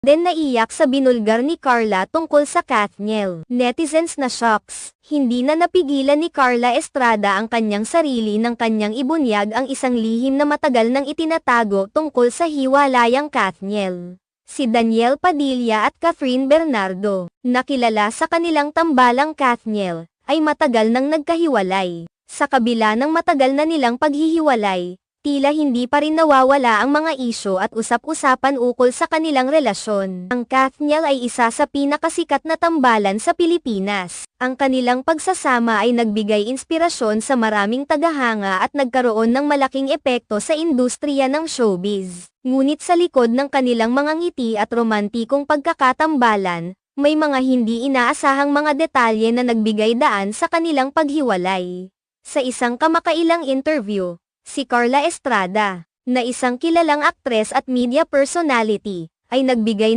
Then naiyak sa binulgar ni Carla tungkol sa Kathniel. Netizens na shocks. Hindi na napigilan ni Carla Estrada ang kanyang sarili nang kanyang ibunyag ang isang lihim na matagal nang itinatago tungkol sa hiwalayang Kathniel. Si Daniel Padilla at Catherine Bernardo, nakilala sa kanilang tambalang Kathniel, ay matagal nang nagkahiwalay. Sa kabila ng matagal na nilang paghihiwalay, tila hindi pa rin nawawala ang mga isyu at usap-usapan ukol sa kanilang relasyon. Ang Kathniel ay isa sa pinakasikat na tambalan sa Pilipinas. Ang kanilang pagsasama ay nagbigay inspirasyon sa maraming tagahanga at nagkaroon ng malaking epekto sa industriya ng showbiz. Ngunit sa likod ng kanilang mga ngiti at romantikong pagkakatambalan, may mga hindi inaasahang mga detalye na nagbigay daan sa kanilang paghiwalay. Sa isang kamakailang interview, si Carla Estrada, na isang kilalang aktres at media personality, ay nagbigay